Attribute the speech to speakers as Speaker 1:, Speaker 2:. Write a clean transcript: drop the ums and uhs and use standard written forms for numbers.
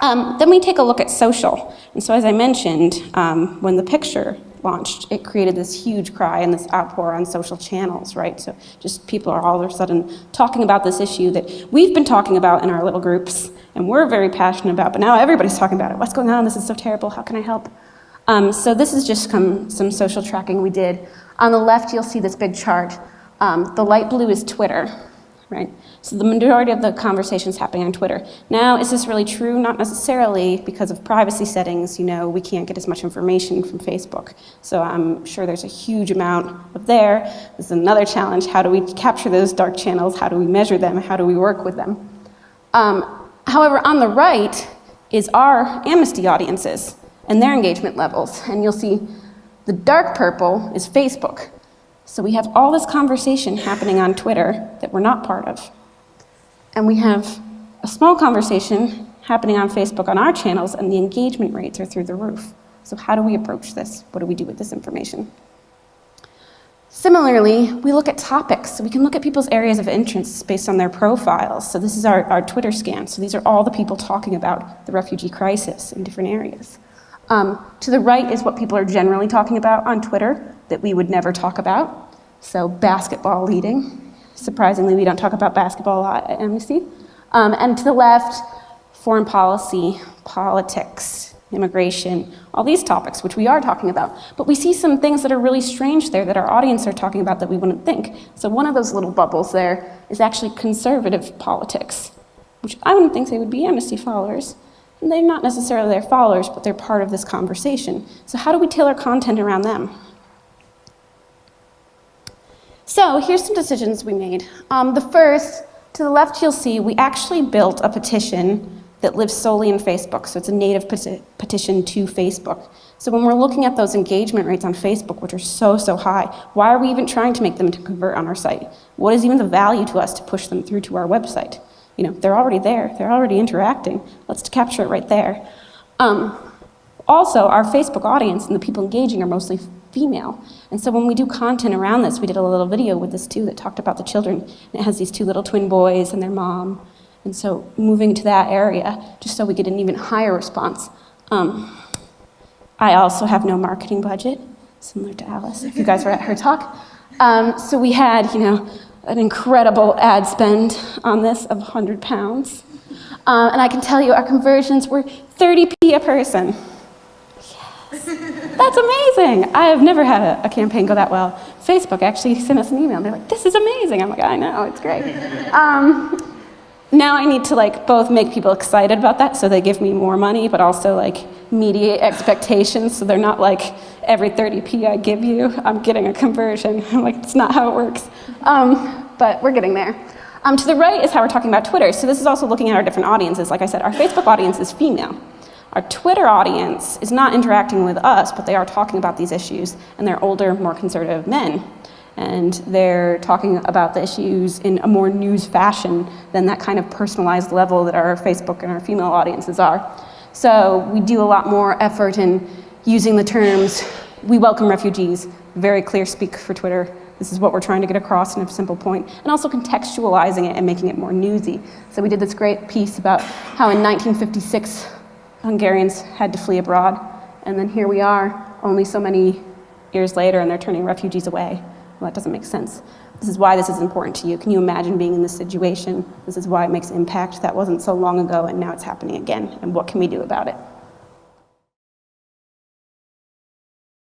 Speaker 1: Then we take a look at social. And so as I mentioned, when the picture launched, it created this huge cry and this outpour on social channels, right? So just people are all of a sudden talking about this issue that we've been talking about in our little groups, and we're very passionate about, but now everybody's talking about it. What's going on? This is so terrible. How can I help? So this is just some social tracking we did. On the left, you'll see this big chart. The light blue is Twitter, right? So the majority of the conversation's happening on Twitter. Now, is this really true? Not necessarily, because of privacy settings, we can't get as much information from Facebook. So I'm sure there's a huge amount of there. This is another challenge. How do we capture those dark channels? How do we measure them? How do we work with them? However, on the right is our Amnesty audiences and their engagement levels. And you'll see the dark purple is Facebook. So we have all this conversation happening on Twitter that we're not part of. And we have a small conversation happening on Facebook on our channels, and the engagement rates are through the roof. So how do we approach this? What do we do with this information? Similarly, we look at topics. So we can look at people's areas of interest based on their profiles. So this is our Twitter scan. So these are all the people talking about the refugee crisis in different areas. To the right is what people are generally talking about on Twitter that we would never talk about. So basketball leading. Surprisingly, we don't talk about basketball a lot at Amnesty. And to the left, foreign policy, politics, immigration, all these topics, which we are talking about. But we see some things that are really strange there that our audience are talking about that we wouldn't think. So one of those little bubbles there is actually conservative politics, which I wouldn't think they would be Amnesty followers. And they're not necessarily their followers, but they're part of this conversation. So how do we tailor content around them? So here's some decisions we made. The first, to the left you'll see, we actually built a petition that lives solely in Facebook. So it's a native petition to Facebook. So when we're looking at those engagement rates on Facebook, which are so high, why are we even trying to make them to convert on our site? What is even the value to us to push them through to our website? They're already there, they're already interacting. Let's capture it right there. Also, our Facebook audience and the people engaging are mostly female. And so when we do content around this, we did a little video with this too that talked about the children. And it has these two little twin boys and their mom. And so moving to that area, just so we get an even higher response. I also have no marketing budget, similar to Alice, if you guys were at her talk. So we had, an incredible ad spend on this of £100. And I can tell you our conversions were 30p a person. Yes, that's amazing. I have never had a campaign go that well. Facebook actually sent us an email. They're like, this is amazing. I'm like, I know, it's great. Now I need to both make people excited about that so they give me more money, but also mediate expectations so they're not every 30p I give you, I'm getting a conversion. I'm like, it's not how it works. But we're getting there. To the right is how we're talking about Twitter. So this is also looking at our different audiences. Like I said, our Facebook audience is female. Our Twitter audience is not interacting with us, but they are talking about these issues, and they're older, more conservative men. And they're talking about the issues in a more news fashion than that kind of personalized level that our Facebook and our female audiences are. So we do a lot more effort in using the terms, we welcome refugees, very clear speak for Twitter. This is what we're trying to get across in a simple point, and also contextualizing it and making it more newsy. So we did this great piece about how in 1956, Hungarians had to flee abroad, and then here we are, only so many years later, and they're turning refugees away. Well, that doesn't make sense. This is why this is important to you. Can you imagine being in this situation? This is why it makes impact. That wasn't so long ago, and now it's happening again, and what can we do about it?